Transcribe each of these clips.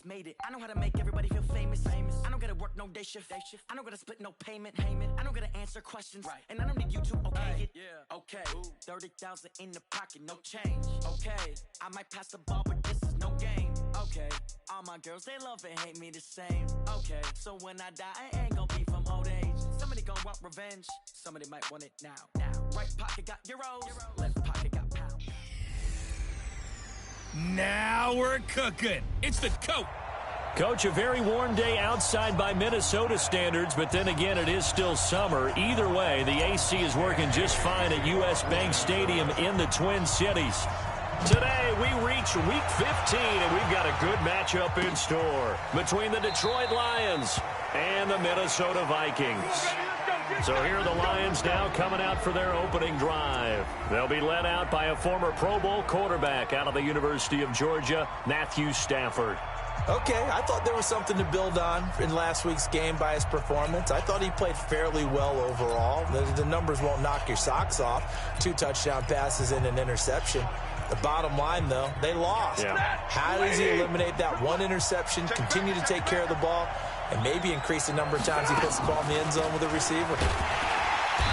made it. I know how to make everybody feel famous. I don't gotta work no day shift. I don't gotta split no payment. I don't gotta answer questions. And I don't need you to okay it. Okay. 30,000 in the pocket, no change. Okay. I might pass the ball, but this is no game. Okay. All my girls, they love and hate me the same. Okay. So when I die, I ain't gonna be from old age. Somebody gonna want revenge. Somebody might want it now. Right pocket got euros. Left pocket got pounds. Now we're cooking. It's the coat. Coach, a very warm day outside by Minnesota standards, but then again, it is still summer. Either way, the AC is working just fine at U.S. Bank Stadium in the Twin Cities. Today, we reach Week 15, and we've got a good matchup in store between the Detroit Lions and the Minnesota Vikings. So here are the Lions now coming out for their opening drive. They'll be led out by a former Pro Bowl quarterback out of the University of Georgia, Matthew Stafford. Okay, I thought there was something to build on in last week's game by his performance. I thought he played fairly well overall. The numbers won't knock your socks off. 2 touchdown passes and an interception. The bottom line, though, they lost. How does he eliminate that one interception, continue to take care of the ball, and maybe increase the number of times he puts the ball in the end zone with a receiver?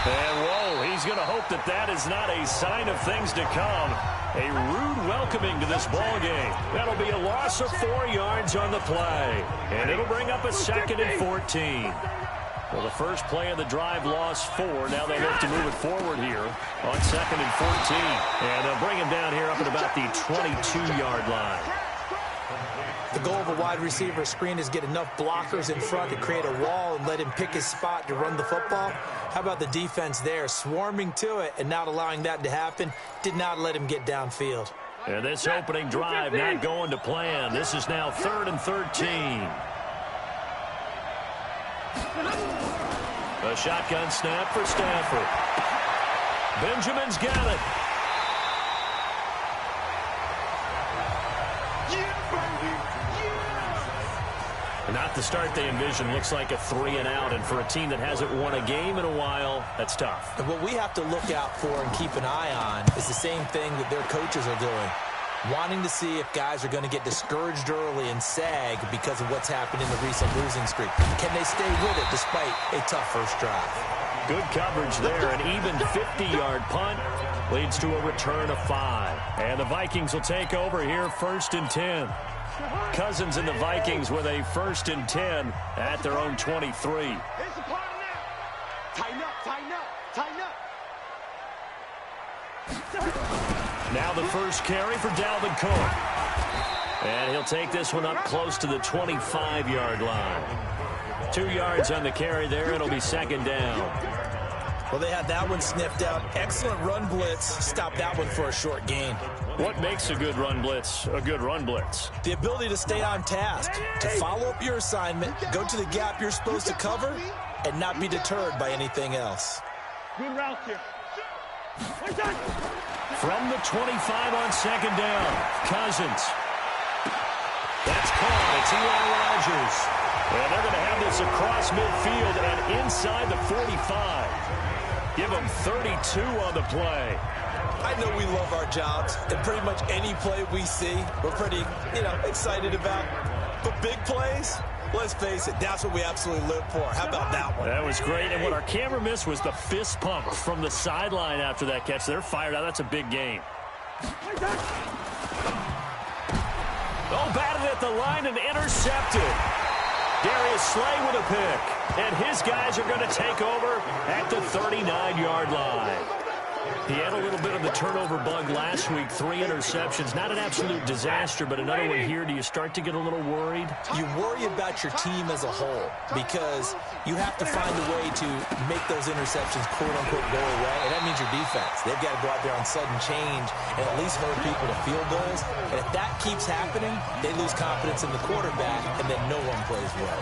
And, whoa, he's going to hope that that is not a sign of things to come. A rude welcoming to this ball game. That'll be a loss of 4 yards on the play. And it'll bring up a 2nd and 14. Well, the first play of the drive lost 4. Now they look to move it forward here on 2nd and 14. And they'll bring him down here up at about the 22-yard line. The goal of a wide receiver screen is get enough blockers in front to create a wall and let him pick his spot to run the football. How about the defense there, swarming to it and not allowing that to happen? Did not let him get downfield. And this opening drive not going to plan. This is now 3rd and 13. A shotgun snap for Stafford. Benjamin's got it. Not the start they envisioned. Looks like a 3 and out. And for a team that hasn't won a game in a while, that's tough. And what we have to look out for and keep an eye on is the same thing that their coaches are doing. Wanting to see if guys are going to get discouraged early and sag because of what's happened in the recent losing streak. Can they stay with it despite a tough first drive? Good coverage there. An even 50-yard punt leads to a return of 5. And the Vikings will take over here 1st and 10. Cousins and the Vikings with a 1st and 10 at their own 23. Tighten up, tighten up, tighten up. Now the first carry for Dalvin Cook. And he'll take this one up close to the 25-yard line. 2 yards on the carry there. It'll be 2nd down. Well, they had that one sniffed out. Excellent run blitz. Stop that one for a short gain. What makes a good run blitz a good run blitz? The ability to stay on task, to follow up your assignment, go to the gap you're supposed to cover, and not be deterred by anything else. Good route here. From the 25 on 2nd down, Cousins. That's caught. It's Eli Rogers. And they're going to have this across midfield and inside the 45. Give them 32 on the play. I know we love our jobs, and pretty much any play we see, we're pretty, excited about. But big plays, let's face it, that's what we absolutely live for. How about that one? That was great, and what our camera missed was the fist pump from the sideline after that catch. They're fired out. That's a big game. Oh, batted at the line and intercepted. Darius Slay with a pick, and his guys are going to take over at the 39-yard line. He had a little bit of the turnover bug last week, 3 interceptions. Not an absolute disaster, but another one here. Do you start to get a little worried? You worry about your team as a whole because you have to find a way to make those interceptions, quote-unquote, go away, and that means your defense. They've got to go out there on sudden change and at least hold people to field goals. And if that keeps happening, they lose confidence in the quarterback, and then no one plays well.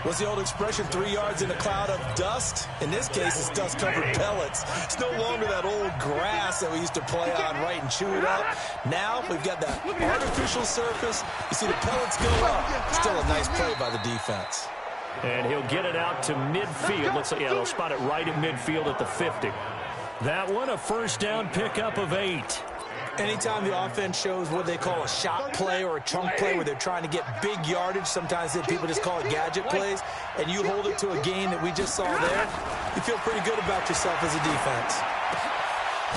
What's the old expression, 3 yards in a cloud of dust? In this case, it's dust-covered pellets. It's no longer that old grass that we used to play on, right, and chew it up. Now we've got that artificial surface. You see the pellets go up. Still a nice play by the defense. And he'll get it out to midfield. Looks like, yeah, they'll spot it right in midfield at the 50. That one, a first down pickup of 8. Anytime the offense shows what they call a shot play or a chunk play where they're trying to get big yardage, sometimes people just call it gadget plays, and you hold it to a gain that we just saw there, you feel pretty good about yourself as a defense.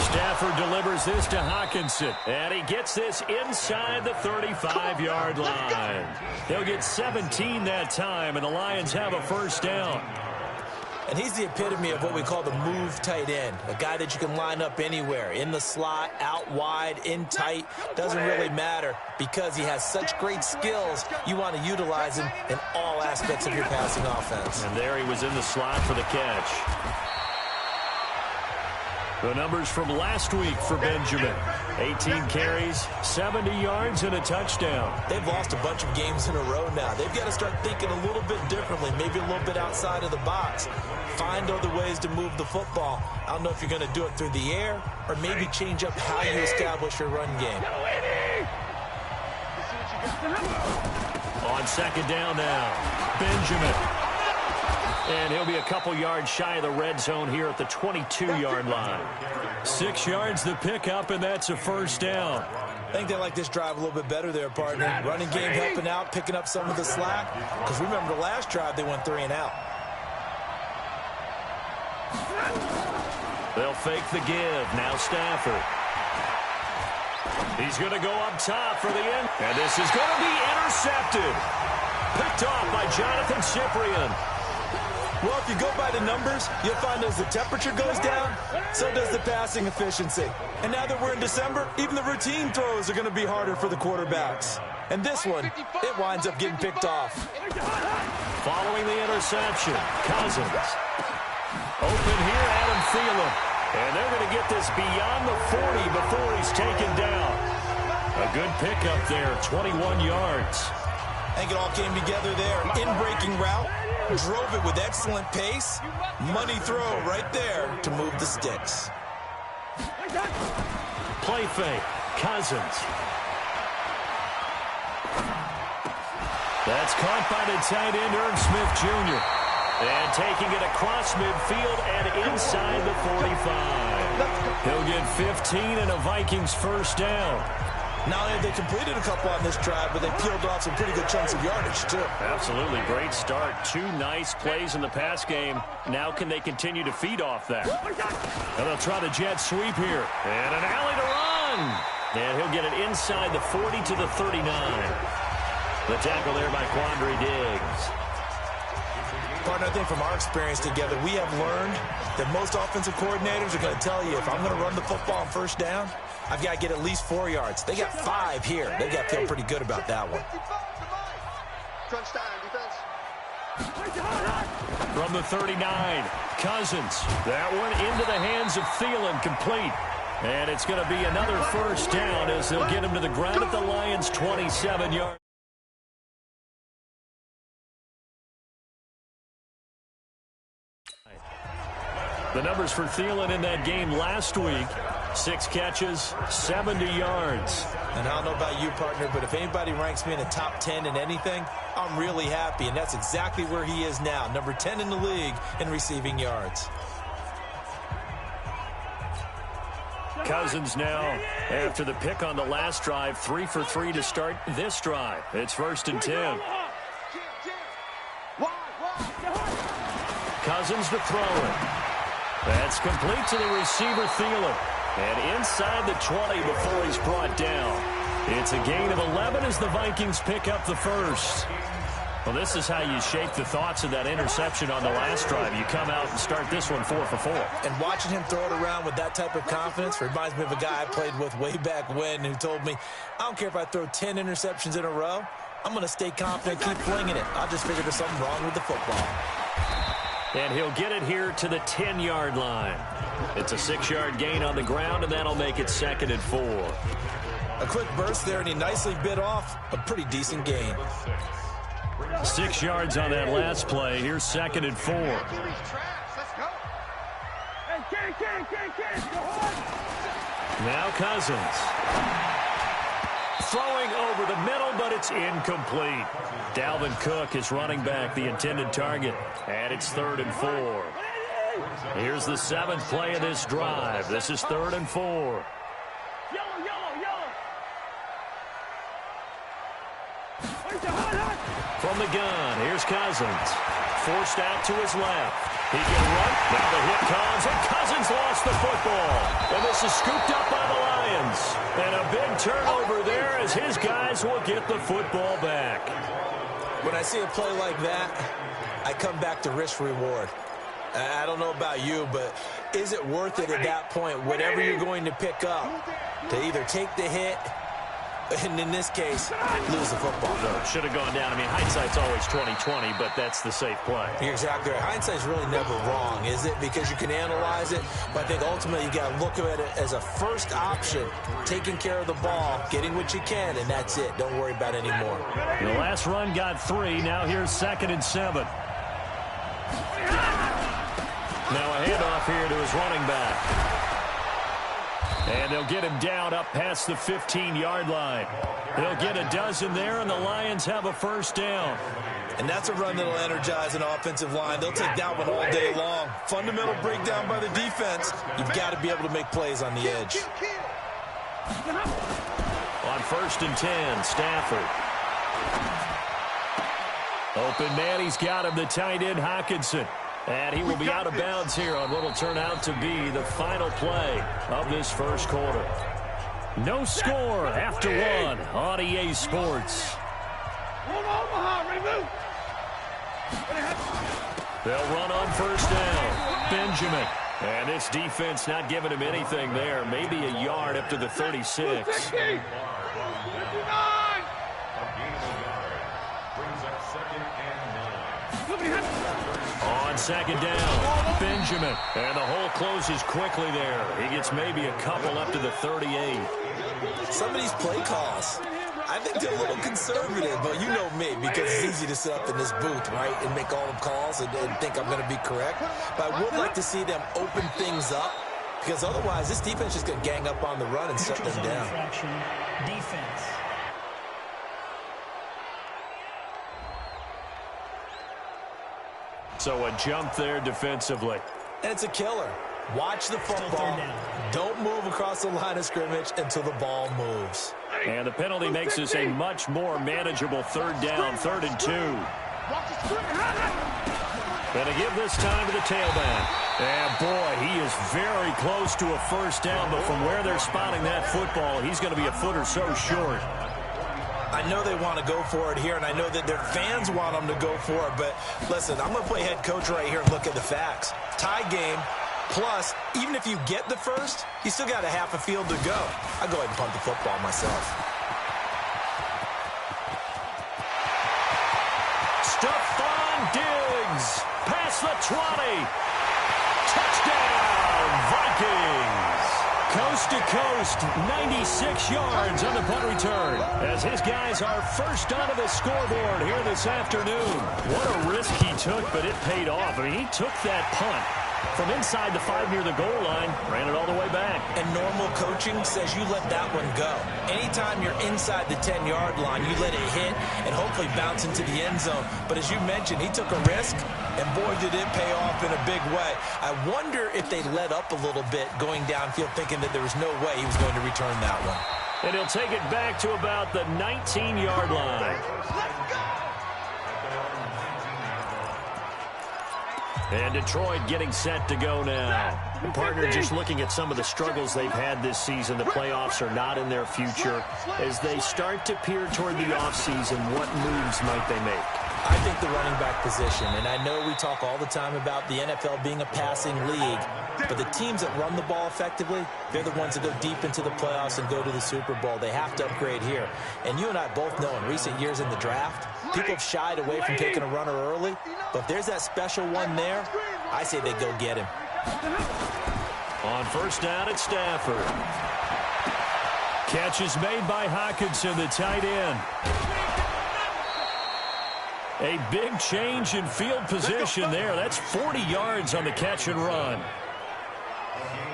Stafford delivers this to Hawkinson, and he gets this inside the 35-yard line. They'll get 17 that time, and the Lions have a first down. And he's the epitome of what we call the move tight end, a guy that you can line up anywhere, in the slot, out wide, in tight, doesn't really matter because he has such great skills. You want to utilize him in all aspects of your passing offense. And there he was in the slot for the catch. The numbers from last week for Benjamin. 18 carries, 70 yards, and a touchdown. They've lost a bunch of games in a row now. They've got to start thinking a little bit differently, maybe a little bit outside of the box. Find other ways to move the football. I don't know if you're going to do it through the air or maybe change up how you establish your run game. On second down now, Benjamin. And he'll be a couple yards shy of the red zone here at the 22-yard line. 6 yards the pickup, and that's a first down. I think they like this drive a little bit better there, partner. Running game helping out, picking up some of the slack. Because remember the last drive, they went 3 and out. They'll fake the give. Now Stafford. He's going to go up top for the end. And this is going to be intercepted. Picked off by Jonathan Cyprien. Well, if you go by the numbers, you'll find as the temperature goes down, so does the passing efficiency. And now that we're in December, even the routine throws are going to be harder for the quarterbacks. And this one, it winds up getting picked off. Following the interception, Cousins. Open here, Adam Thielen. And they're going to get this beyond the 40 before he's taken down. A good pickup there, 21 yards. I think it all came together there. In-breaking route. Drove it with excellent pace. Money throw right there to move the sticks. Play fake. Cousins. That's caught by the tight end, Irv Smith Jr. And taking it across midfield and inside the 45. He'll get 15 and a Vikings first down. Not only have they completed a couple on this drive, but they peeled off some pretty good chunks of yardage, too. Absolutely. Great start. 2 nice plays in the pass game. Now can they continue to feed off that? And they'll try the jet sweep here. And an alley to run. And he'll get it inside the 40 to the 39. The tackle there by Quandre Diggs. Partner, I think from our experience together, we have learned that most offensive coordinators are going to tell you, if I'm going to run the football on first down, I've got to get at least 4 yards. They got 5 here. They got to feel pretty good about that one. From the 39, Cousins. That one into the hands of Thielen, complete. And it's going to be another first down as they'll get him to the ground at the Lions' 27-yard. The numbers for Thielen in that game last week, 6 catches, 70 yards. And I don't know about you, partner, but if anybody ranks me in the top 10 in anything, I'm really happy. And that's exactly where he is now, number 10 in the league in receiving yards. Cousins now, after the pick on the last drive, 3 for 3 to start this drive. It's 1st and 10. Cousins to throw it. That's complete to the receiver, Thielen. And inside the 20 before he's brought down. It's a gain of 11 as the Vikings pick up the first. Well, this is how you shape the thoughts of that interception on the last drive. You come out and start this one 4 for 4. And watching him throw it around with that type of confidence reminds me of a guy I played with way back when who told me, I don't care if I throw 10 interceptions in a row. I'm going to stay confident, keep flinging it. I just figured there's something wrong with the football. And he'll get it here to the 10-yard line. It's a 6-yard gain on the ground, and that'll make it 2nd and 4. A quick burst there, and he nicely bit off a pretty decent gain. 6 yards on that last play. Here's 2nd and 4. Now Cousins. Throwing over the middle, but it's incomplete. Dalvin Cook is running back, the intended target. And it's 3rd and 4. Here's the 7th play of this drive. This is 3rd and 4. From the gun, here's Cousins. Forced out to his left. He can run. Now the hit comes, and Cousins lost the football. And this is scooped up by the Lions. And a big turnover there as his guys will get the football back. When I see a play like that, I come back to risk-reward. I don't know about you, but is it worth it at that point, whatever you're going to pick up, to either take the hit, and in this case, lose the football? No, should have gone down. I mean, hindsight's always 20/20, but that's the safe play. You're exactly right. Hindsight's really never wrong, is it? Because you can analyze it, but I think ultimately you got to look at it as a first option, taking care of the ball, getting what you can, and that's it. Don't worry about it anymore. The last run got 3. Now here's 2nd and 7. Now a handoff here to his running back. And they'll get him down up past the 15-yard line. They'll get a dozen there, and the Lions have a first down. And that's a run that'll energize an offensive line. They'll take that one all day long. Fundamental breakdown by the defense. You've got to be able to make plays on the edge. On 1st and 10, Stafford. Open man, he's got him, the tight end, Hockenson. And he will be out of bounds here on what will turn out to be the final play of this first quarter. No score after 1 on EA Sports. They'll run on 1st down. Benjamin. And this defense not giving him anything there. Maybe a yard up to the 36. On 2nd down, Benjamin. And the hole closes quickly there. He gets maybe a couple up to the 38. Some of these play calls, I think they're a little conservative, but you know me, because it's easy to sit up in this booth, right, and make all the calls and think I'm going to be correct. But I would like to see them open things up, because otherwise this defense is going to gang up on the run and shut them down. Defense. So a jump there defensively. And it's a killer. Watch the football. Don't move across the line of scrimmage until the ball moves. And the penalty makes this a much more manageable 3rd down, 3rd and 2. Gonna give this time to the tailback. And boy, he is very close to a first down, but from where they're spotting that football, he's going to be a foot or so short. I know they want to go for it here, and I know that their fans want them to go for it, but listen, I'm going to play head coach right here and look at the facts. Tie game, plus, even if you get the first, you still got a half a field to go. I'll go ahead and punt the football myself. Stephon Diggs, past the 20. Touchdown, Vikings. Coast to coast, 96 yards on the punt return, as his guys are first onto the scoreboard here this afternoon. What a risk he took, but it paid off. I mean, he took that punt from inside the 5 near the goal line, ran it all the way back. And normal coaching says you let that one go. Anytime you're inside the 10-yard line, you let it hit and hopefully bounce into the end zone. But as you mentioned, he took a risk, and boy, did it pay off in a big way. I wonder if they let up a little bit going downfield, thinking that there was no way he was going to return that one. And he'll take it back to about the 19-yard line. And Detroit getting set to go now. And partner, just looking at some of the struggles they've had this season, the playoffs are not in their future. As they start to peer toward the offseason, what moves might they make? I think the running back position, and I know we talk all the time about the NFL being a passing league, but the teams that run the ball effectively, they're the ones that go deep into the playoffs and go to the Super Bowl. They have to upgrade here. And you and I both know in recent years in the draft, people have shied away from taking a runner early, but if there's that special one there, I say they go get him. On 1st down at Stafford. Catch is made by Hockenson, the tight end. A big change in field position there. That's 40 yards on the catch and run.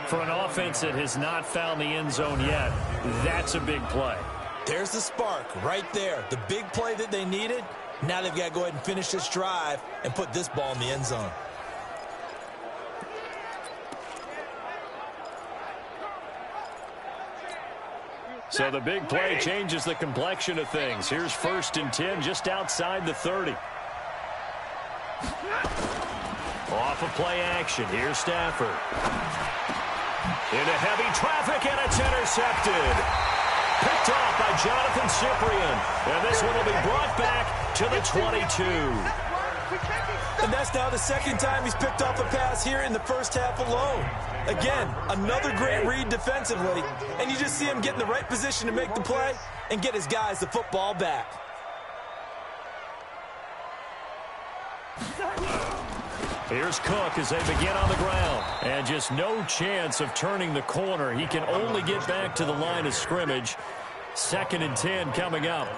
For an offense that has not found the end zone yet, that's a big play. There's the spark right there. The big play that they needed. Now they've got to go ahead and finish this drive and put this ball in the end zone. So the big play changes the complexion of things. Here's 1st and 10 just outside the 30. Off of play action. Here's Stafford. Into heavy traffic, and it's intercepted. Picked off by Jonathan Cyprien. And this one will be brought back to the 22. And that's now the 2nd time he's picked off a pass here in the first half alone. Again, another great read defensively, and you just see him get in the right position to make the play and get his guys the football back. Here's Cook as they begin on the ground. And just no chance of turning the corner. He can only get back to the line of scrimmage. 2nd and 10 coming up.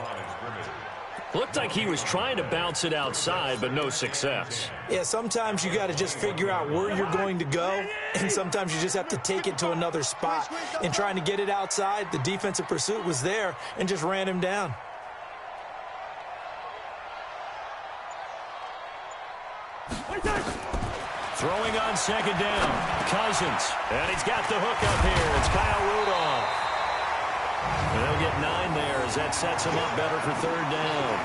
Looked like he was trying to bounce it outside, but no success. Yeah, sometimes you got to just figure out where you're going to go, and sometimes you just have to take it to another spot. And trying to get it outside, the defensive pursuit was there and just ran him down. Throwing on 2nd down, Cousins. And he's got the hook up here. It's Kyle Rudolph. And they'll get 9 there as that sets him up better for 3rd down.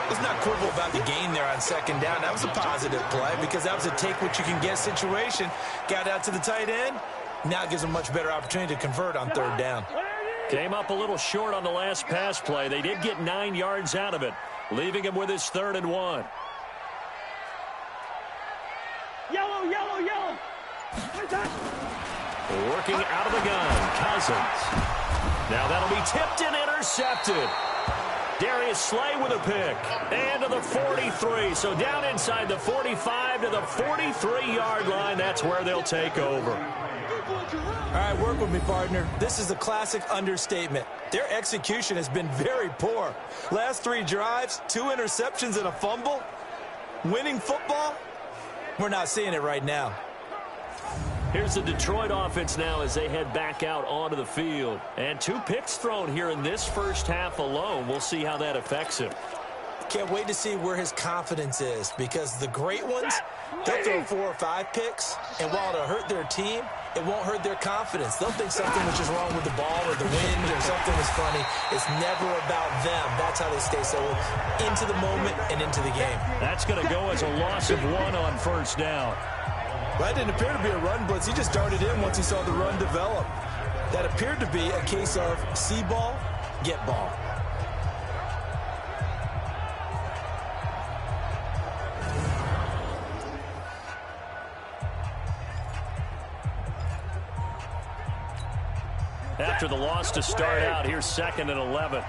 Let's not quibble about the gain there on 2nd down. That was a positive play because that was a take-what-you-can-get situation. Got out to the tight end. Now it gives him a much better opportunity to convert on 3rd down. Came up a little short on the last pass play. They did get 9 yards out of it, leaving him with his 3rd and 1. Yellow, yellow, yellow. Working out of the gun, Cousins. Now that'll be tipped and intercepted. Darius Slay with a pick. And to the 43. So down inside the 45 to the 43-yard line. That's where they'll take over. All right, work with me, partner. This is a classic understatement. Their execution has been very poor. Last 3 drives, 2 interceptions and a fumble. Winning football? We're not seeing it right now. Here's the Detroit offense now as they head back out onto the field. And 2 picks thrown here in this first half alone. We'll see how that affects him. Can't wait to see where his confidence is because the great ones, they'll throw 4 or 5 picks, and while it'll hurt their team, it won't hurt their confidence. They'll think something was just wrong with the ball or the wind or something was funny. It's never about them. That's how they stay so into the moment and into the game. That's going to go as a loss of 1 on 1st down. Well, that didn't appear to be a run blitz. He just darted in once he saw the run develop. That appeared to be a case of see ball, get ball. After the loss to start out, here's 2nd and 11.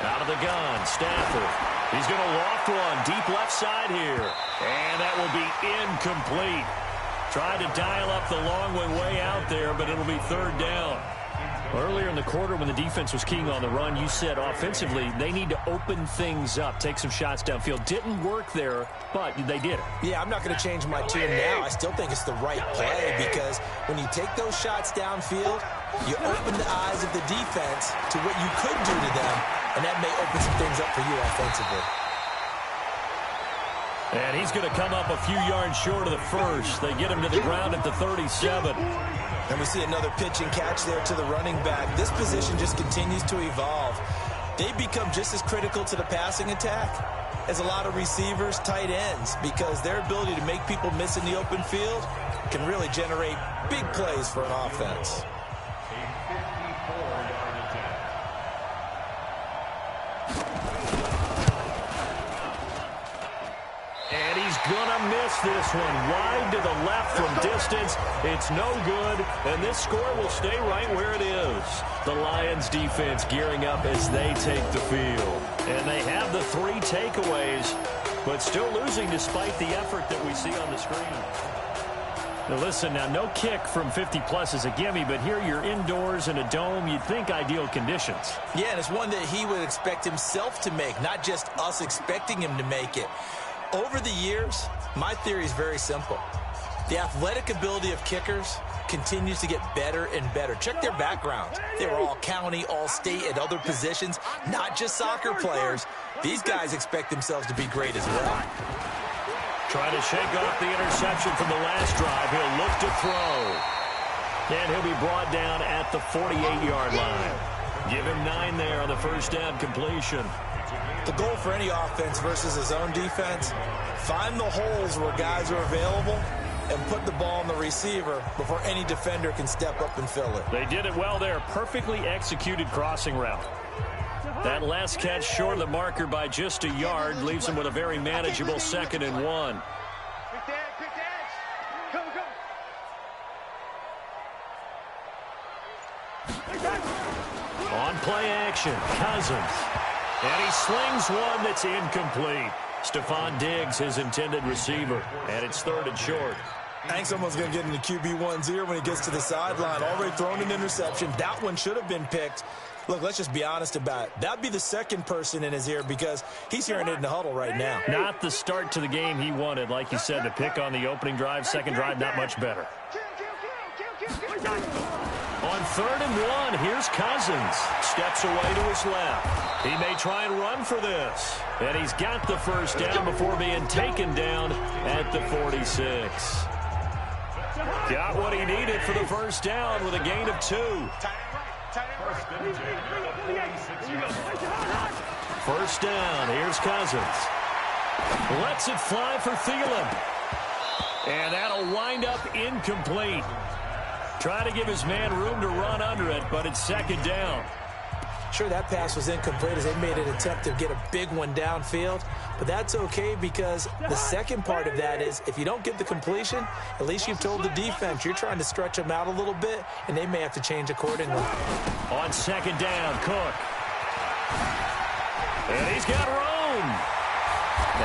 Out of the gun, Stafford. He's going to loft one deep left side here. And that will be incomplete. Tried to dial up the long one way out there, but it'll be 3rd down. Earlier in the quarter when the defense was keying on the run, you said offensively they need to open things up, take some shots downfield. Didn't work there, but they did it. Yeah, I'm not going to change my tune now. I still think it's the right play because when you take those shots downfield, you open the eyes of the defense to what you could do to them, and that may open some things up for you offensively. And he's going to come up a few yards short of the first. They get him to the ground at the 37. And we see another pitch and catch there to the running back. This position just continues to evolve. They become just as critical to the passing attack as a lot of receivers, tight ends, because their ability to make people miss in the open field can really generate big plays for an offense. And he's gonna miss this one. Wide to the left from distance. It's no good, and this score will stay right where it is. The Lions defense gearing up as they take the field. And they have the 3 takeaways, but still losing despite the effort that we see on the screen. Now listen, now no kick from 50-plus is a gimme, but here you're indoors in a dome. You'd think ideal conditions. Yeah, and it's one that he would expect himself to make, not just us expecting him to make it. Over the years, my theory is very simple. The athletic ability of kickers continues to get better and better. Check their background. They were all county, all state, at other positions, not just soccer players. These guys expect themselves to be great as well. Trying to shake off the interception from the last drive. He'll look to throw. And he'll be brought down at the 48-yard line. Give him 9 there on the first down completion. The goal for any offense versus his own defense, find the holes where guys are available and put the ball on the receiver before any defender can step up and fill it. They did it well there. Perfectly executed crossing route. That last catch short of the marker by just a yard leaves him with a very manageable 2nd and 1. On play action, Cousins. And he slings one that's incomplete. Stephon Diggs, his intended receiver. And it's 3rd and short. I think someone's going to get into QB1's ear when he gets to the sideline. Already thrown an interception. That one should have been picked. Look, let's just be honest about it. That'd be the second person in his ear because he's hearing it in the huddle right now. Not the start to the game he wanted. Like you said, the pick on the opening drive, second drive, not much better. On 3rd and 1, here's Cousins. Steps away to his left. He may try and run for this. And he's got the first down before being taken down at the 46. Got what he needed for the first down with a gain of 2. First down, here's Cousins. Lets it fly for Thielen. And that'll wind up incomplete. Trying to give his man room to run under it, but it's 2nd down. Sure, that pass was incomplete as they made an attempt to get a big one downfield, but that's okay because the second part of that is if you don't get the completion, at least you've told the defense you're trying to stretch them out a little bit, and they may have to change accordingly. On 2nd down, Cook. And he's got room.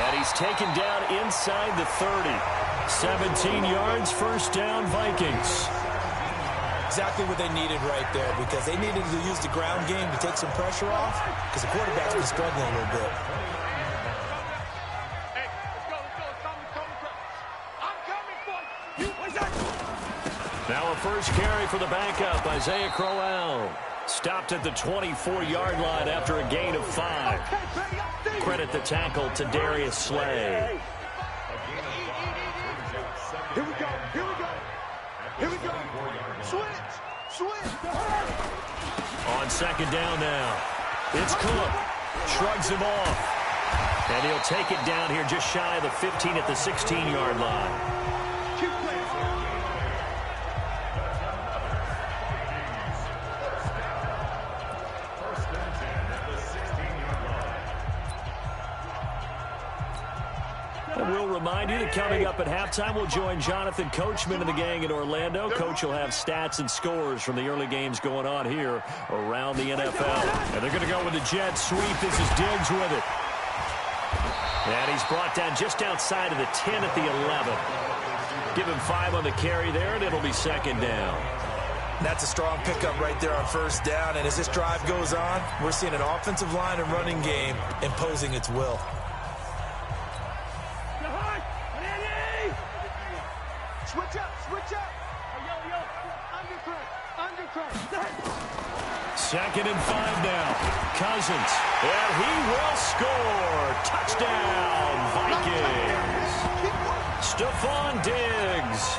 And he's taken down inside the 30. 17 yards, first down, Vikings. Exactly what they needed right there because they needed to use the ground game to take some pressure off because the quarterback's been struggling a little bit. Hey, let's go. Now a first carry for the backup, Isaiah Crowell. Stopped at the 24-yard line after a gain of 5. Credit the tackle to Darius Slay. Here we go. Switch. On 2nd down now. It's Cook. Shrugs him off. And he'll take it down here just shy of the 15 at the 16-yard line. And we'll remind you that coming up at halftime, we'll join Jonathan Coachman and the gang in Orlando. Coach will have stats and scores from the early games going on here around the NFL. And they're going to go with the jet sweep. This is Diggs with it. And he's brought down just outside of the 10 at the 11. Give him 5 on the carry there, and it'll be 2nd down. That's a strong pickup right there on first down. And as this drive goes on, we're seeing an offensive line and running game imposing its will. Switch up. Undercut. 2nd and 5 now. Cousins. And he will score. Touchdown, Vikings. Stephon Diggs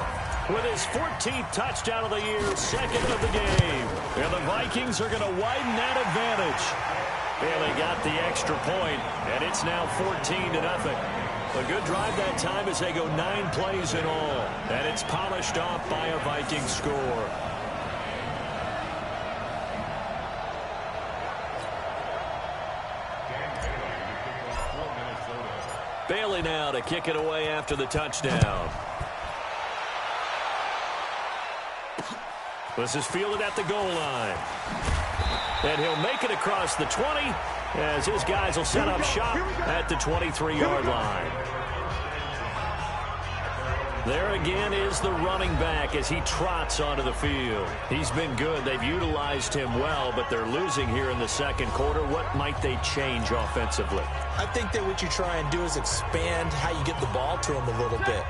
with his 14th touchdown of the year, 2nd of the game. And the Vikings are going to widen that advantage. And they got the extra point, and it's now 14-0. A good drive that time as they go 9 plays in all. And it's polished off by a Viking score. Bailey now to kick it away after the touchdown. This is fielded at the goal line. And he'll make it across the 20 as his guys will set up shop at the 23-yard line. There again is the running back as he trots onto the field. He's been good. They've utilized him well, but they're losing here in the second quarter. What might they change offensively? I think that what you try and do is expand how you get the ball to him a little bit.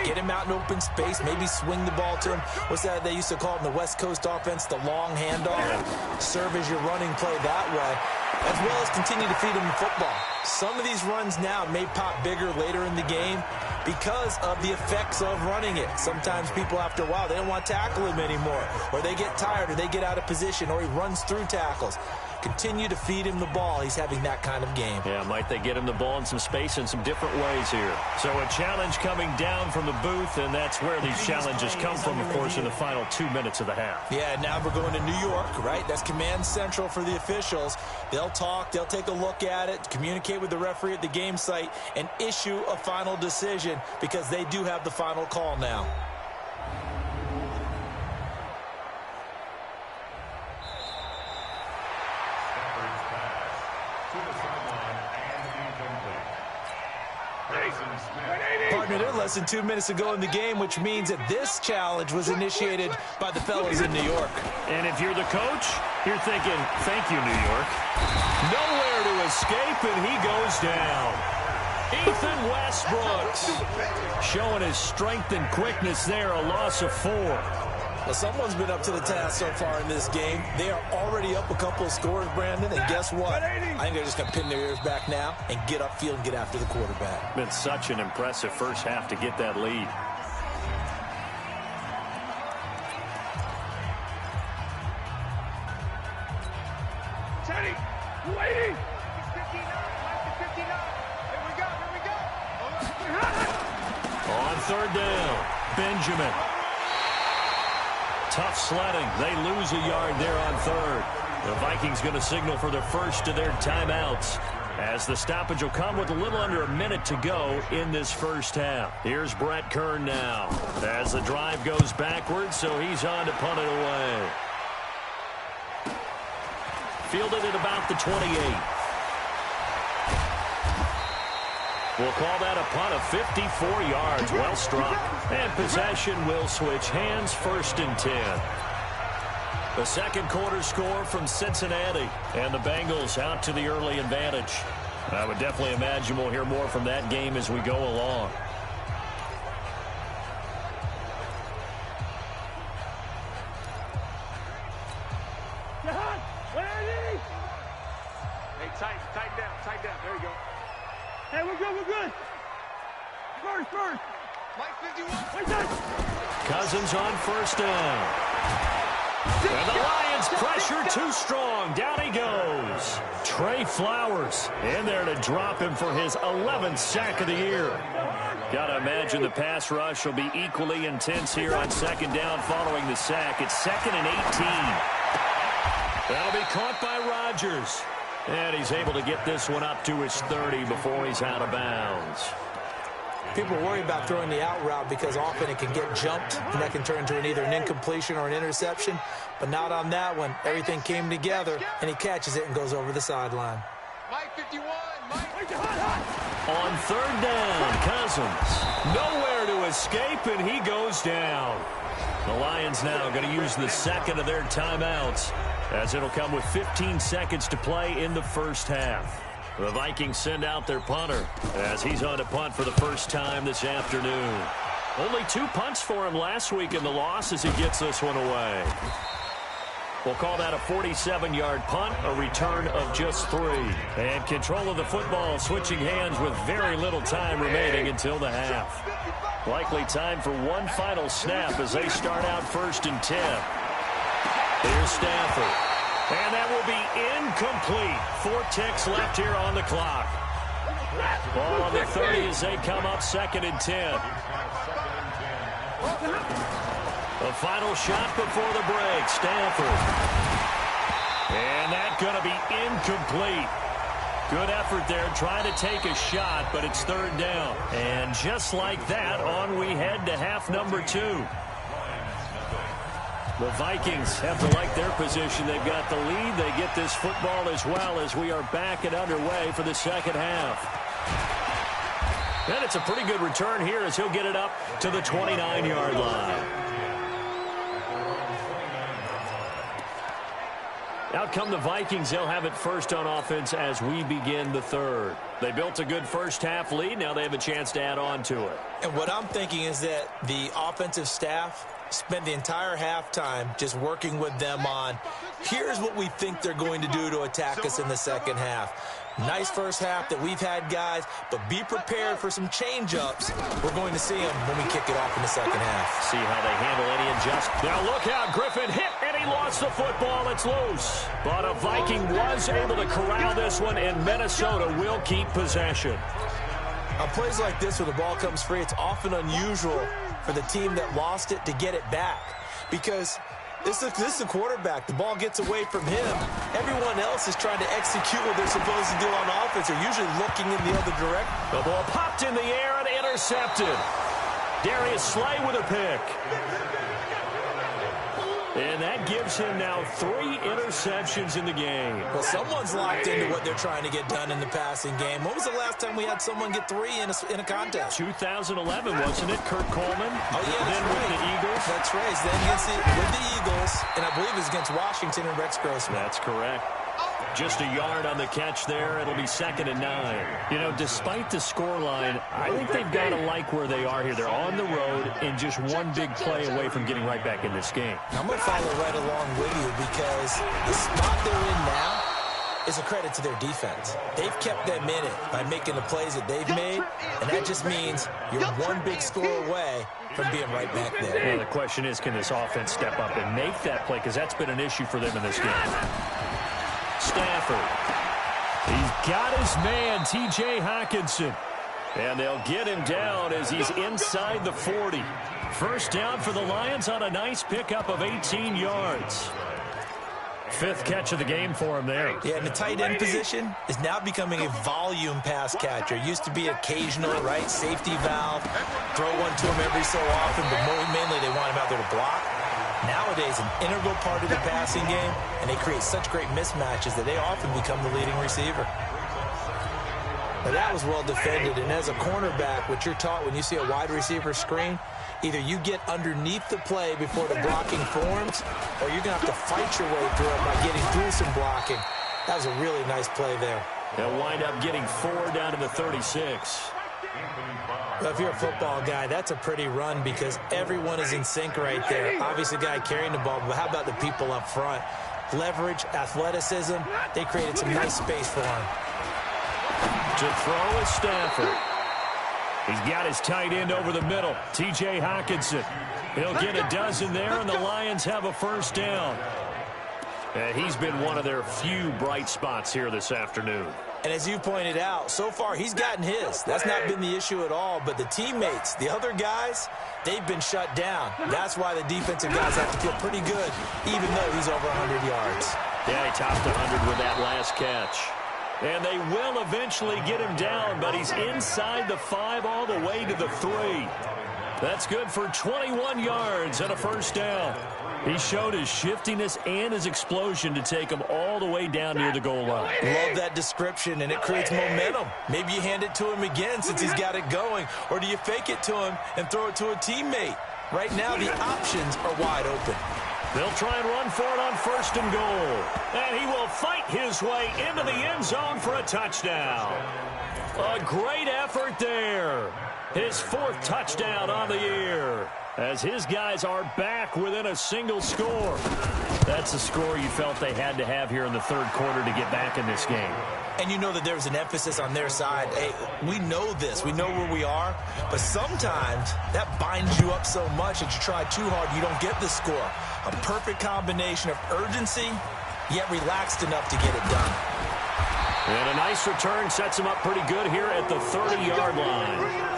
Get him out in open space, maybe swing the ball to him. What's that they used to call it in the West Coast offense, the long handoff? Serve as your running play that way. as well as continue to feed him the football. Some of these runs now may pop bigger later in the game because of the effects of running it. Sometimes people, after a while, they don't want to tackle him anymore, or they get tired, or they get out of position, or he runs through tackles. Continue to feed him the ball. He's having that kind of game. Yeah, might they get him the ball in some space in some different ways here. So a challenge coming down from the booth, and that's where these challenges come from, of course, in the final 2 minutes of the half. Yeah, now we're going to New York, right? That's command central for the officials. They'll talk, they'll take a look at it, communicate with the referee at the game site, and issue a final decision because they do have the final call now. Partner, they're less than 2 minutes to go in the game, which means that this challenge was initiated by the fellas in New York. And if you're the coach, you're thinking, thank you, New York. Nowhere to escape, and he goes down. Ethan Westbrooks showing his strength and quickness there, a loss of 4. Well, someone's been up to the task so far in this game. They are already up a couple of scores, Brandon, and guess what? I think they're just going to pin their ears back now and get upfield and get after the quarterback. Been such an impressive first half to get that lead. Teddy, waiting. 59, 59. Here we go. On third down, Benjamin. Tough sledding. They lose a yard there on third. The Vikings going to signal for their first of their timeouts, as the stoppage will come with a little under a minute to go in this first half. Here's Brett Kern now as the drive goes backwards, so he's on to punt it away. Fielded at about the 28. We'll call that a punt of 54 yards. Well struck. And possession will switch hands, 1st and 10. The second quarter score from Cincinnati. And the Bengals out to the early advantage. I would definitely imagine we'll hear more from that game as we go along. Hey, tighten down. There you go. Hey, we're good. First. Mike 51. Cousins on first down. And the Lions pressure too strong. Down he goes. Trey Flowers in there to drop him for his 11th sack of the year. Got to imagine the pass rush will be equally intense here on second down following the sack. It's 2nd and 18. That'll be caught by Rodgers. And he's able to get this one up to his 30 before he's out of bounds. People worry about throwing the out route because often it can get jumped, and that can turn into either an incompletion or an interception. But not on that one. Everything came together, and he catches it and goes over the sideline. Mike 51. On third down, Cousins. Nowhere to escape, and he goes down. The Lions now going to use the second of their timeouts, as it'll come with 15 seconds to play in the first half. The Vikings send out their punter as he's on to punt for the first time this afternoon. Only 2 punts for him last week in the loss as he gets this one away. We'll call that a 47-yard punt, a return of just 3. And control of the football switching hands with very little time remaining until the half. Likely time for one final snap as they start out 1st and 10. Here's Stafford. And that will be incomplete. 4 ticks left here on the clock. Ball on the 30 as they come up 2nd and 10. The final shot before the break, Stafford. And that's going to be incomplete. Good effort there, trying to take a shot, but it's 3rd down. And just like that, on we head to half number 2. The Vikings have to like their position. They've got the lead. They get this football as well as we are back and underway for the second half. And it's a pretty good return here as he'll get it up to the 29-yard line. Out come the Vikings. They'll have it first on offense as we begin the third. They built a good first half lead. Now they have a chance to add on to it. And what I'm thinking is that the offensive staff spent the entire halftime just working with them on, here's what we think they're going to do to attack us in the second half. Nice first half that we've had, guys, but be prepared for some change-ups. We're going to see them when we kick it off in the second half. See how they handle any adjustment. Now look out, Griffin hit, and he lost the football. It's loose. But a Viking was able to corral this one, and Minnesota will keep possession. On plays like this where the ball comes free, it's often unusual for the team that lost it to get it back because this is the quarterback. The ball gets away from him. Everyone else is trying to execute what they're supposed to do on offense. They're usually looking in the other direction. The ball popped in the air and intercepted. Darius Slay with a pick. And that gives him now 3 interceptions in the game. Well, someone's locked into what they're trying to get done in the passing game. When was the last time we had someone get 3 in a contest? 2011, wasn't it? Kurt Coleman? Oh, yeah, then right. with the Eagles. That's right. Then with the Eagles, and I believe it was against Washington and Rex Grossman. That's correct. Just a yard on the catch there. It'll be 2nd and 9. You know, despite the scoreline, I think they've got to like where they are here. They're on the road and just one big play away from getting right back in this game. I'm going to follow right along with you because the spot they're in now is a credit to their defense. They've kept them in it by making the plays that they've made, and that just means you're one big score away from being right back there. Well, the question is, can this offense step up and make that play? Because that's been an issue for them in this game. Stafford. He's got his man, T.J. Hawkinson. And they'll get him down as he's inside the 40. First down for the Lions on a nice pickup of 18 yards. 5th catch of the game for him there. Yeah, and the tight end position is now becoming a volume pass catcher. It used to be occasional, right? Safety valve. Throw one to him every so often, but mainly they want him out there to block. Nowadays, an integral part of the passing game, and they create such great mismatches that they often become the leading receiver. Now, that was well defended, and as a cornerback, what you're taught when you see a wide receiver screen, either you get underneath the play before the blocking forms, or you're going to have to fight your way through it by getting through some blocking. That was a really nice play there. They'll wind up getting 4 down to the 36. Well, if you're a football guy, that's a pretty run because everyone is in sync right there. Obviously, the guy carrying the ball, but how about the people up front? Leverage, athleticism, they created some nice space for him. To throw is Stafford. He's got his tight end over the middle, T.J. Hawkinson. He'll get a dozen there, and the Lions have a first down. And he's been one of their few bright spots here this afternoon. And as you pointed out, so far he's gotten his. That's not been the issue at all. But the teammates, the other guys, they've been shut down. That's why the defensive guys have to feel pretty good, even though he's over 100 yards. Yeah, he topped 100 with that last catch. And they will eventually get him down, but he's inside the 5 all the way to the 3. That's good for 21 yards and a first down. He showed his shiftiness and his explosion to take him all the way down near the goal line. Love that description, and it creates momentum. Maybe you hand it to him again since he's got it going, or do you fake it to him and throw it to a teammate? Right now, the options are wide open. They'll try and run for it on 1st and goal. And he will fight his way into the end zone for a touchdown. A great effort there. His 4th touchdown on the year, as his guys are back within a single score. That's the score you felt they had to have here in the 3rd quarter to get back in this game. And you know that there's an emphasis on their side. Hey, we know this. We know where we are. But sometimes that binds you up so much that you try too hard, you don't get the score. A perfect combination of urgency, yet relaxed enough to get it done. And a nice return sets him up pretty good here at the 30-yard line.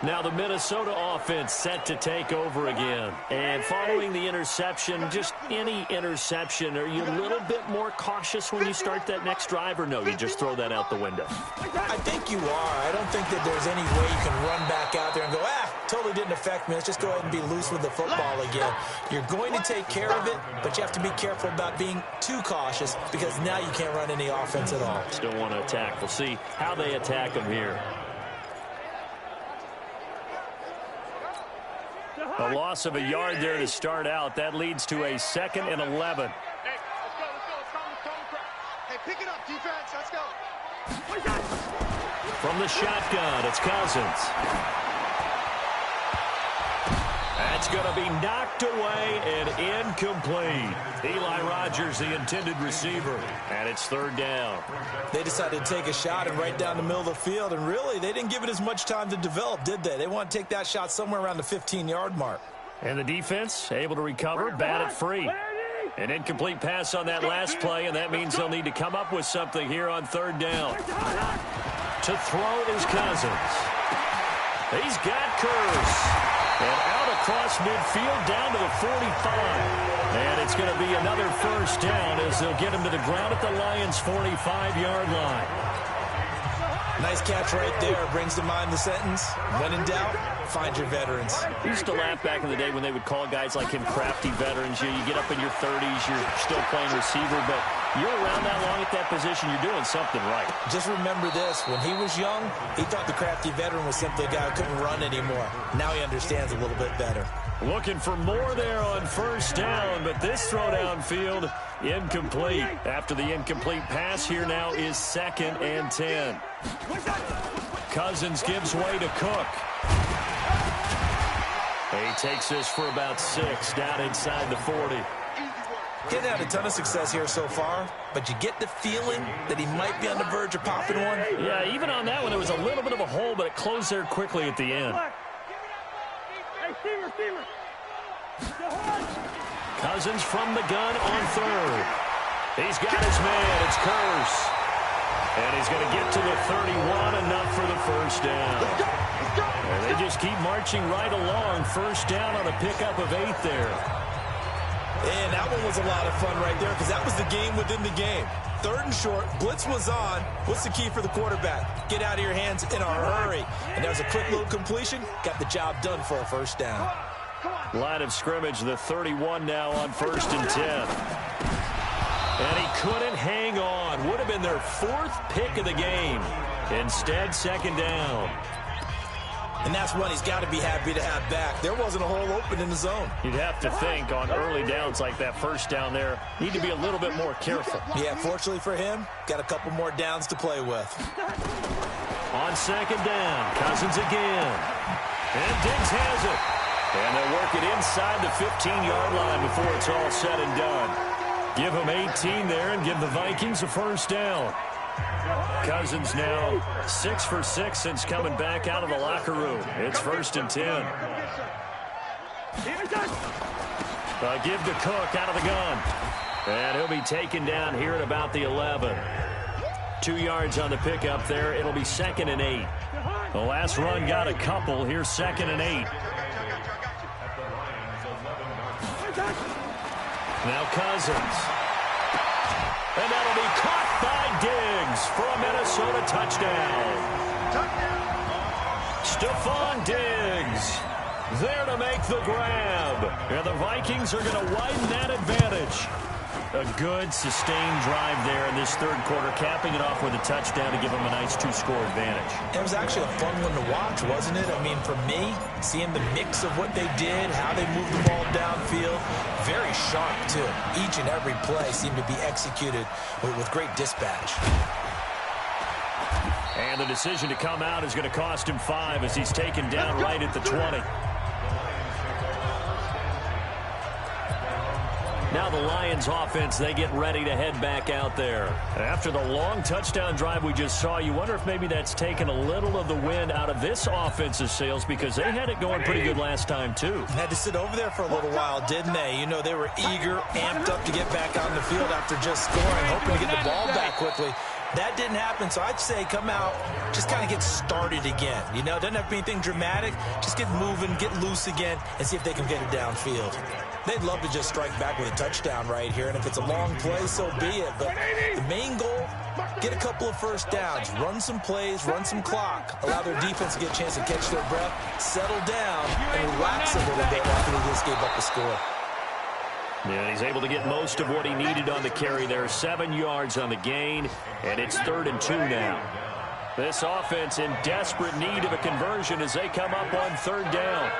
Now the Minnesota offense set to take over again. And following the interception, just any interception, are you a little bit more cautious when you start that next drive, or no, you just throw that out the window? I think you are. I don't think that there's any way you can run back out there and go, totally didn't affect me. Let's just go ahead and be loose with the football again. You're going to take care of it, but you have to be careful about being too cautious because now you can't run any offense at all. Still want to attack. We'll see how they attack them here. A loss of a yard there to start out. That leads to a 2nd and 11. Hey, let's go. Hey, pick it up, defense. Let's go. From the shotgun, it's Cousins. That's going to be knocked away and incomplete. Eli Rogers, the intended receiver, and it's third down. They decided to take a shot and right down the middle of the field, and really, they didn't give it as much time to develop, did they? They want to take that shot somewhere around the 15-yard mark. And the defense able to recover, bat it free. An incomplete pass on that last play, and that means they'll need to come up with something here on third down. To throw is Cousins. He's got Curse. And out across midfield down to the 45. And it's going to be another first down as they'll get him to the ground at the Lions' 45-yard line. Nice catch right there. Brings to mind the sentence, when in doubt, find your veterans. I used to laugh back in the day when they would call guys like him crafty veterans. You get up in your 30s, you're still playing receiver, but you're around that long at that position, you're doing something right. Just remember this. When he was young, he thought the crafty veteran was simply a guy who couldn't run anymore. Now he understands a little bit better. Looking for more there on first down, but this throw downfield incomplete. After the incomplete pass, here now is 2nd and 10. Cousins gives way to Cook. He takes this for about 6 down inside the 40. Getting had a ton of success here so far, but you get the feeling that he might be on the verge of popping one. Yeah, even on that one, there was a little bit of a hole, but it closed there quickly at the end. Cousins from the gun on third. He's got his man. It's Curse. And he's going to get to the 31, enough for the first down. And they just keep marching right along. First down on a pickup of 8 there. And that one was a lot of fun right there because that was the game within the game. 3rd and short, blitz was on. What's the key for the quarterback? Get out of your hands in a hurry. And there's a quick little completion. Got the job done for a first down. Line of scrimmage, the 31 now on 1st and 10. And he couldn't hang on. Would have been their 4th pick of the game. Instead, 2nd down. And that's one he's got to be happy to have back. There wasn't a hole open in the zone. You'd have to think on early downs like that first down there, need to be a little bit more careful. Yeah, fortunately for him, got a couple more downs to play with. On 2nd down, Cousins again. And Diggs has it. And they'll work it inside the 15-yard line before it's all said and done. Give them 18 there and give the Vikings a first down. Cousins now 6 for 6 since coming back out of the locker room. It's 1st and 10. Give to Cook out of the gun. And he'll be taken down here at about the 11. 2 yards on the pickup there. It'll be 2nd and 8. The last run got a couple. Here's 2nd and 8. Now Cousins. And that'll be caught by Diggs for a Minnesota touchdown. Stephon Diggs there to make the grab. And the Vikings are going to widen that advantage. A good, sustained drive there in this 3rd quarter, capping it off with a touchdown to give them a nice 2-score advantage. It was actually a fun one to watch, wasn't it? I mean, for me, seeing the mix of what they did, how they moved the ball downfield, very sharp, too. Each and every play seemed to be executed with great dispatch. And the decision to come out is going to cost him 5 as he's taken down right at the 20. Now the Lions offense, they get ready to head back out there. After the long touchdown drive we just saw, you wonder if maybe that's taken a little of the wind out of this offense's sails because they had it going pretty good last time too. Had to sit over there for a little while, didn't they? You know, they were eager, amped up to get back on the field after just scoring, hoping to get the ball back quickly. That didn't happen, so I'd say come out, just kind of get started again. You know, doesn't have to be anything dramatic. Just get moving, get loose again, and see if they can get it downfield. They'd love to just strike back with a touchdown right here, and if it's a long play, so be it. But the main goal, get a couple of first downs, run some plays, run some clock, allow their defense to get a chance to catch their breath, settle down, and relax a little bit after they just gave up a score. Yeah, he's able to get most of what he needed on the carry there. 7 yards on the gain, and it's 3rd and 2 now. This offense in desperate need of a conversion as they come up on 3rd down.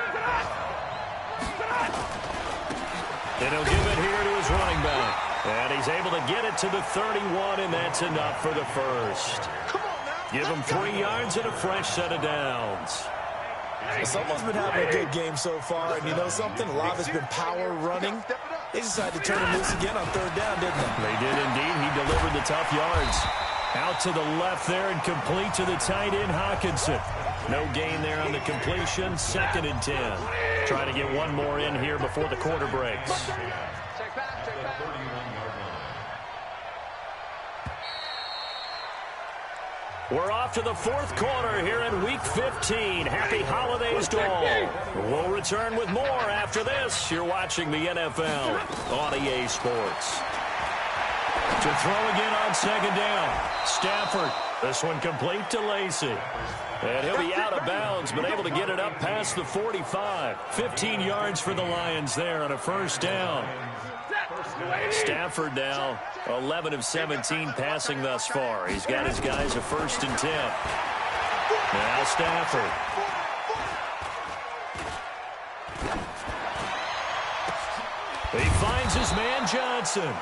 And he'll give it here to his running back. And he's able to get it to the 31, and that's enough for the first. Give him 3 yards and a fresh set of downs. Someone's been having a good game so far, and you know something? A lot of it's been power running. They decided to turn him loose again on third down, didn't they? They did indeed. He delivered the tough yards. Out to the left there and complete to the tight end, Hawkinson. No gain there on the completion. 2nd and 10. Trying to get one more in here before the quarter breaks. We're off to the 4th quarter here in Week 15. Happy holidays to all. We'll return with more after this. You're watching the NFL on EA Sports. To throw again on 2nd down. Stafford. This one complete to Lacey. And he'll be out of bounds, but able to get it up past the 45. 15 yards for the Lions there on a 1st down. Stafford now 11 of 17 passing thus far. He's got his guys a 1st and 10. Now Stafford. He finds his man Johnson.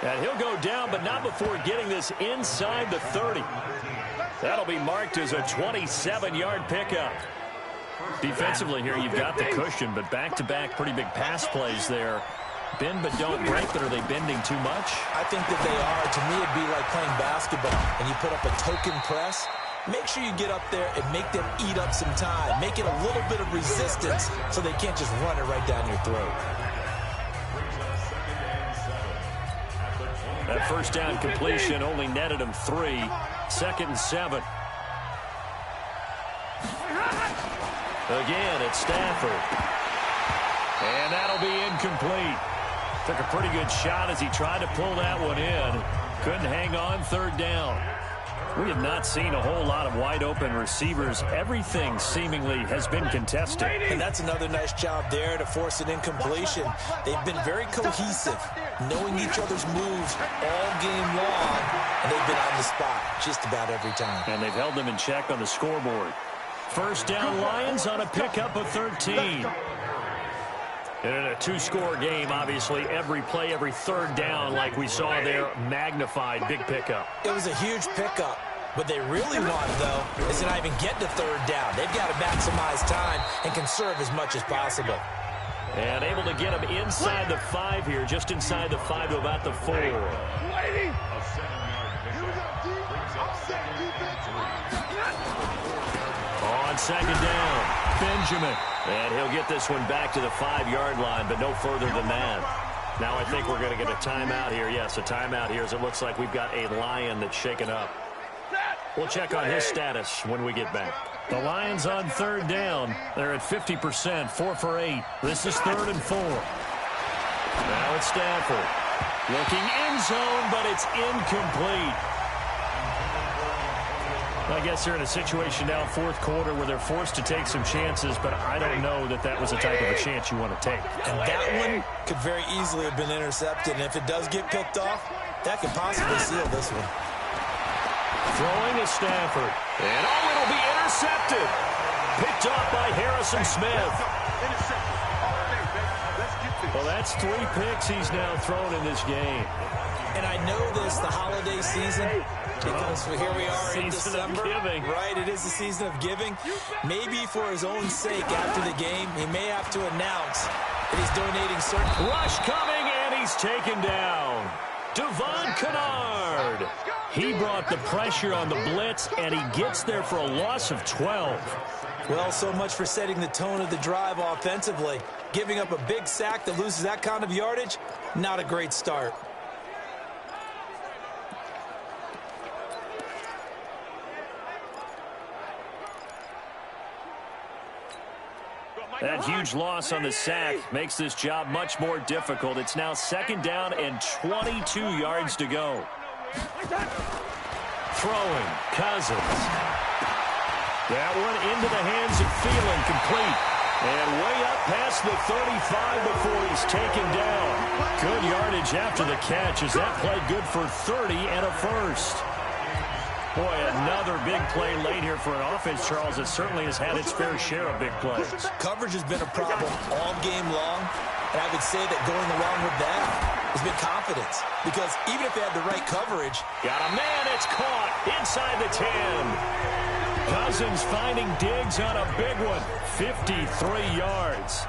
And he'll go down, but not before getting this inside the 30. That'll be marked as a 27-yard pickup. Defensively here, you've got the cushion, but back-to-back pretty big pass plays there. Bend but don't break, but are they bending too much? I think that they are. To me, it'd be like playing basketball, and you put up a token press. Make sure you get up there and make them eat up some time. Make it a little bit of resistance so they can't just run it right down your throat. That 1st down completion only netted him 3. 2nd and 7. Again, it's Stafford. And that'll be incomplete. Took a pretty good shot as he tried to pull that one in. Couldn't hang on 3rd down. We have not seen a whole lot of wide-open receivers. Everything seemingly has been contested. And that's another nice job there to force an incompletion. They've been very cohesive, knowing each other's moves all game long, and they've been on the spot just about every time. And they've held them in check on the scoreboard. 1st down Lions on a pickup of 13. And in a 2-score game, obviously, every play, every 3rd down, like we saw there, magnified, big pickup. It was a huge pickup. What they really want, though, is to not even get to 3rd down. They've got to maximize time and conserve as much as possible. And able to get him inside the 5 here, just inside the 5 to about the 4. On 2nd down, Benjamin. And he'll get this one back to the 5-yard line, but no further than that. Now I think we're going to get a timeout here. Yes, a timeout here as it looks like we've got a Lion that's shaken up. We'll check on his status when we get back. The Lions on 3rd down. They're at 50%, 4 for 8. This is 3rd and 4. Now it's Stafford. Looking end zone, but it's incomplete. I guess they're in a situation now, 4th quarter, where they're forced to take some chances, but I don't know that that was the type of a chance you want to take. And that one could very easily have been intercepted, and if it does get picked off, that could possibly seal this one. Throwing to Stafford. And it'll be intercepted. Picked off by Harrison Smith. Well, that's 3 picks he's now thrown in this game. And I know this, the holiday season, because here we are in December. Right, it is the season of giving. Maybe for his own sake after the game, he may have to announce that he's donating certain... Rush coming, and he's taken down. Devon Kennard. He brought the pressure on the blitz, and he gets there for a loss of 12. Well, so much for setting the tone of the drive offensively. Giving up a big sack that loses that kind of yardage, not a great start. That huge loss on the sack makes this job much more difficult. It's now 2nd down and 22 yards to go. Throwing, Cousins. That one into the hands of Thielen, complete. And way up past the 35 before he's taken down. Good yardage after the catch as that play good for 30 and a 1st. Boy, another big play late here for an offense, Charles, that certainly has had its fair share of big plays. Coverage has been a problem all game long, and I would say that going along with that has been confidence. Because even if they had the right coverage... Got a man, it's caught inside the 10. Cousins finding Diggs on a big one. 53 yards.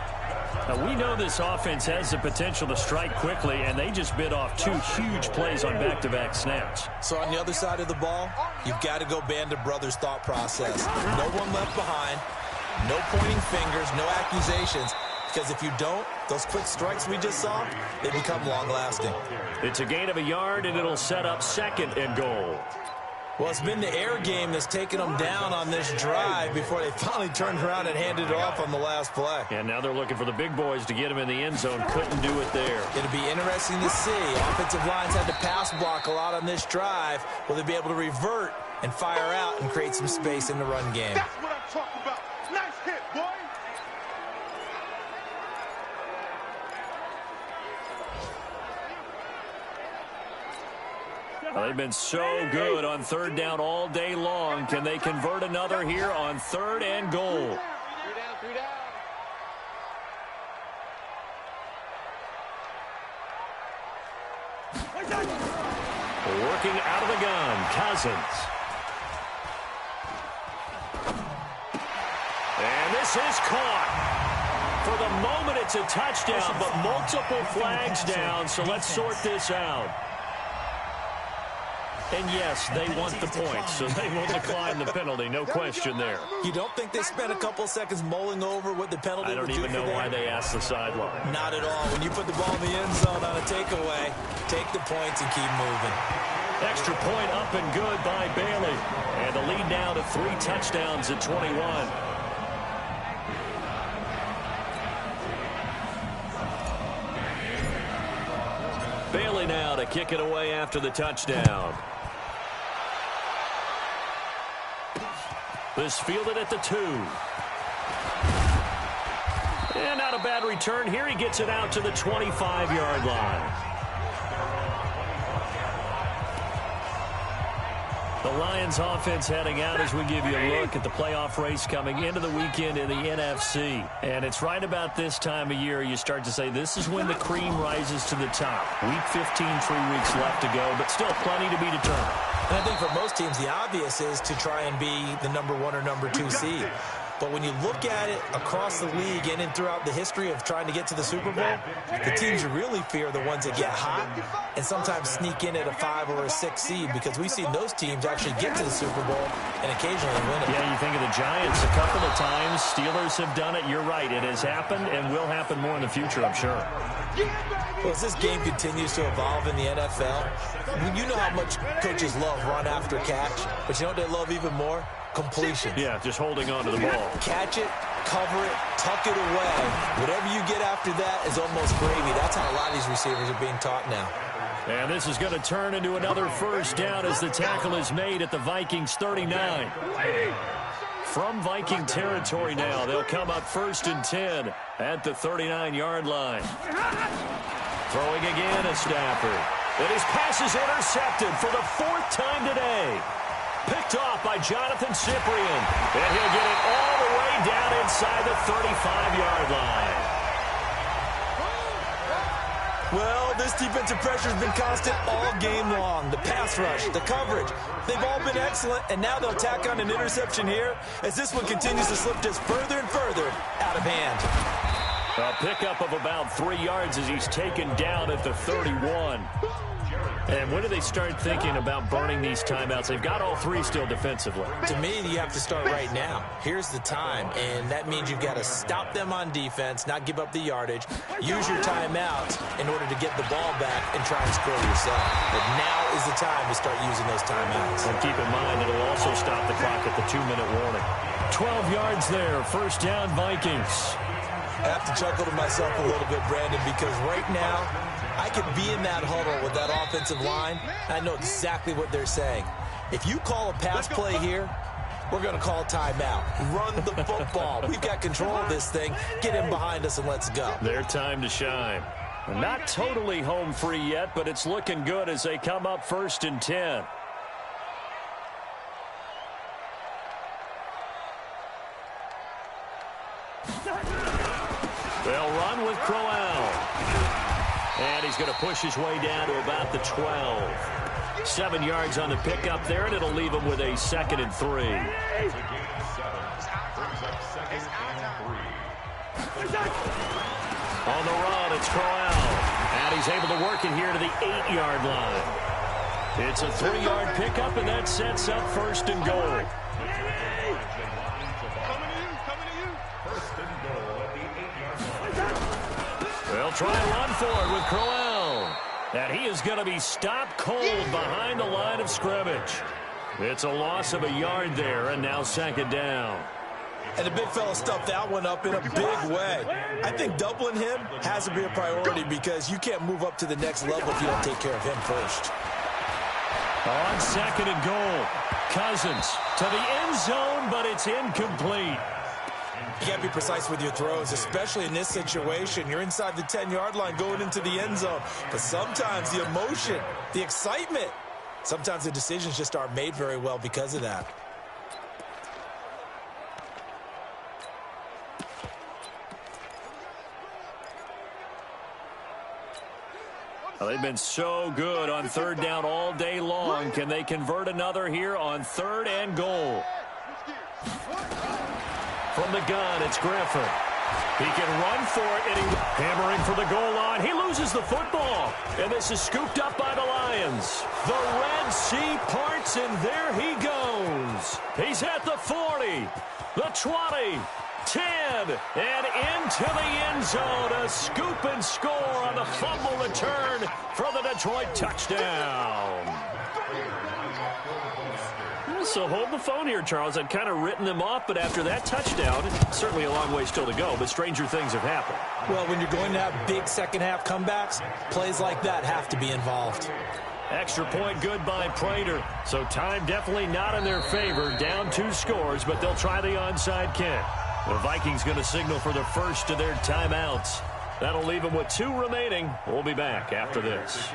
Now, we know this offense has the potential to strike quickly, and they just bit off 2 huge plays on back-to-back snaps. So on the other side of the ball, you've got to go Band of Brothers thought process. No one left behind, no pointing fingers, no accusations, because if you don't, those quick strikes we just saw, they become long-lasting. It's a gain of a yard, and it'll set up 2nd and goal. Well, it's been the air game that's taken them down on this drive before they finally turned around and handed it off on the last play. And now they're looking for the big boys to get him in the end zone. Couldn't do it there. It'll be interesting to see. Offensive lines had to pass block a lot on this drive. Will they be able to revert and fire out and create some space in the run game? That's what I'm talking about. Nice hit, boy. Well, they've been so good on 3rd down all day long. Can they convert another here on 3rd and goal? 3 down, 3 down. Working out of the gun, Cousins. And this is caught. For the moment, it's a touchdown, but multiple flags down, so let's sort this out. And yes, they want the points, so they will decline the penalty. No question there. You don't think they spent a couple seconds mulling over what the penalty I don't would do even know why they asked the sideline. Not at all. When you put the ball in the end zone on a takeaway, take the points and keep moving. Extra point up and good by Bailey. And the lead now to 3 touchdowns at 21. Bailey now to kick it away after the touchdown. This fielded at the 2. And not a bad return here. He gets it out to the 25-yard line. The Lions offense heading out as we give you a look at the playoff race coming into the weekend in the NFC. And it's right about this time of year you start to say this is when the cream rises to the top. Week 15, 3 weeks left to go, but still plenty to be determined. And I think for most teams, the obvious is to try and be the number 1 or number 2 seed. But when you look at it across the league and throughout the history of trying to get to the Super Bowl, the teams you really fear are the ones that get hot and sometimes sneak in at a 5 or a 6 seed, because we've seen those teams actually get to the Super Bowl and occasionally win it. Yeah, you think of the Giants a couple of times. Steelers have done it. You're right. It has happened and will happen more in the future, I'm sure. Well, as this game continues to evolve in the NFL, you know how much coaches love run after catch, but you know what they love even more? Completion. Yeah, just holding on to the ball. Catch it, cover it, tuck it away. Whatever you get after that is almost gravy. That's how a lot of these receivers are being taught now. And this is going to turn into another first down as the tackle is made at the Vikings 39. From Viking territory now, they'll come up 1st and 10 at the 39-yard line. Throwing again is Stafford. And his pass is intercepted for the 4th time today. Picked off by Jonathan Cyprien. And he'll get it all the way down inside the 35-yard line. Well, this defensive pressure has been constant all game long. The pass rush, the coverage, they've all been excellent, and now they'll tack on an interception here as this one continues to slip just further and further out of hand. A pickup of about 3 yards as he's taken down at the 31. And when do they start thinking about burning these timeouts? They've got all 3 still defensively. To me, you have to start right now. Here's the time, and that means you've got to stop them on defense, not give up the yardage, use your timeouts in order to get the ball back and try and score yourself. But now is the time to start using those timeouts. And keep in mind, it'll also stop the clock at the 2-minute warning. 12 yards there, 1st down Vikings. I have to chuckle to myself a little bit, Brandon, because right now, I could be in that huddle with that offensive line, and I know exactly what they're saying. If you call a pass play here, we're going to call a timeout. Run the football. We've got control of this thing. Get him behind us and let's go. Their time to shine. Not totally home free yet, but it's looking good as they come up 1st and 10. They'll run with Crowell. And he's going to push his way down to about the 12. 7 yards on the pickup there, and it'll leave them with a 2nd and 3. On the run, it's Crowell. And he's able to work it here to the 8-yard line. It's a 3-yard pickup, and that sets up 1st and goal. They'll try a run for it with Crowell. And he is going to be stopped cold behind the line of scrimmage. It's a loss of a yard there, and now 2nd down. And the big fella stuffed that one up in a big way. I think doubling him has to be a priority because you can't move up to the next level if you don't take care of him first. On 2nd and goal, Cousins to the end zone, but it's incomplete. You can't be precise with your throws, especially in this situation. You're inside the 10-yard line going into the end zone. But sometimes the emotion, the excitement, sometimes the decisions just aren't made very well because of that. Well, they've been so good on 3rd down all day long. Can they convert another here on 3rd and goal? From the gun, it's Griffin. He can run for it, and he's hammering for the goal line. He loses the football, and this is scooped up by the Lions. The Red Sea parts, and there he goes. He's at the 40, the 20, 10, and into the end zone. A scoop and score on the fumble return for the Detroit touchdown. So hold the phone here, Charles. I'd kind of written them off, but after that touchdown, certainly a long way still to go, but stranger things have happened. Well, when you're going to have big second-half comebacks, plays like that have to be involved. Extra point good by Prater. So time definitely not in their favor. Down 2 scores, but they'll try the onside kick. The Vikings going to signal for the first of their timeouts. That'll leave them with 2 remaining. We'll be back after this.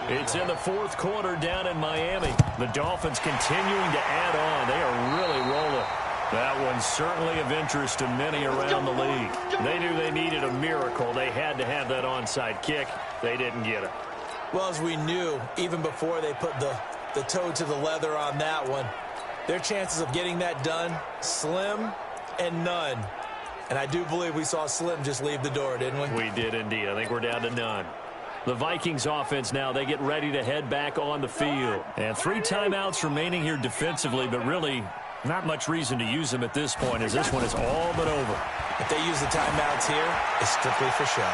It's in the 4th quarter down in Miami. The Dolphins continuing to add on. They are really rolling. That one's certainly of interest to many around the league. They knew they needed a miracle. They had to have that onside kick. They didn't get it. Well, as we knew, even before they put the toe to the leather on that one, their chances of getting that done, slim and none. And I do believe we saw Slim just leave the door, didn't we? We did indeed. I think we're down to none. The Vikings offense now, they get ready to head back on the field. And 3 timeouts remaining here defensively, but really not much reason to use them at this point as this one is all but over. If they use the timeouts here, it's strictly for show.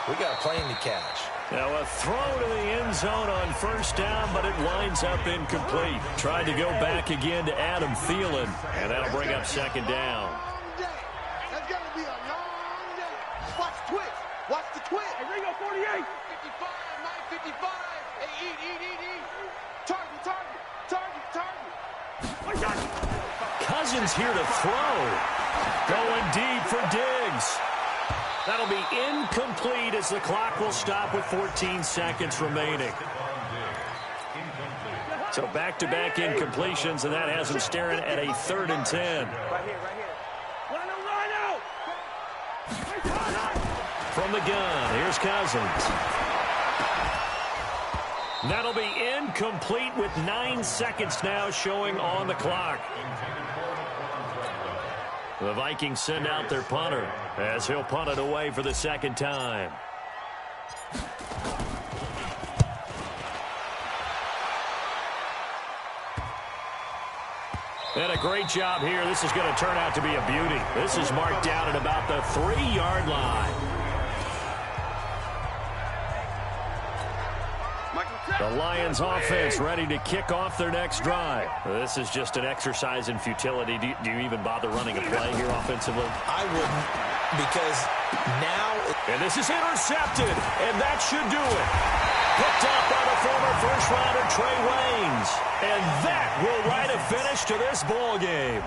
We got a plane to catch. Now a throw to the end zone on 1st down, but it winds up incomplete. Tried to go back again to Adam Thielen, and that'll bring up 2nd down. That's got to be a long day. Watch the twitch. Watch the twitch. Hey, Ringo, 48. 55, 955. Hey, eat. Target. Cousins here to throw. Going deep for Diggs. That'll be incomplete as the clock will stop with 14 seconds remaining. So back-to-back incompletions, and that has them staring at a 3rd and 10. Right here. Line out. From the gun, here's Cousins. That'll be incomplete with 9 seconds now showing on the clock. The Vikings send out their punter as he'll punt it away for the 2nd time. And a great job here. This is going to turn out to be a beauty. This is marked down at about the 3-yard line. The Lions offense ready to kick off their next drive. This is just an exercise in futility. Do you even bother running a play here offensively? I wouldn't, because now... And this is intercepted, and that should do it. Picked up by the former first-rounder Trey Waynes. And that will write a finish to this ball game.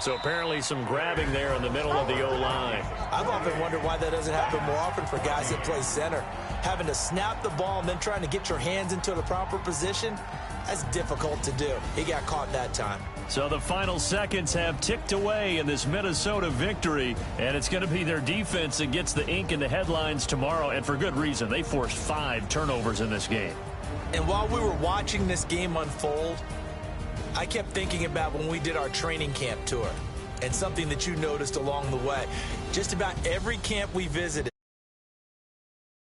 So apparently some grabbing there in the middle of the O-line. I've often wondered why that doesn't happen more often for guys that play center. Having to snap the ball and then trying to get your hands into the proper position, that's difficult to do. He got caught that time. So the final seconds have ticked away in this Minnesota victory, and it's going to be their defense that gets the ink in the headlines tomorrow, and for good reason. They forced 5 turnovers in this game. And while we were watching this game unfold, I kept thinking about when we did our training camp tour and something that you noticed along the way. Just about every camp we visited,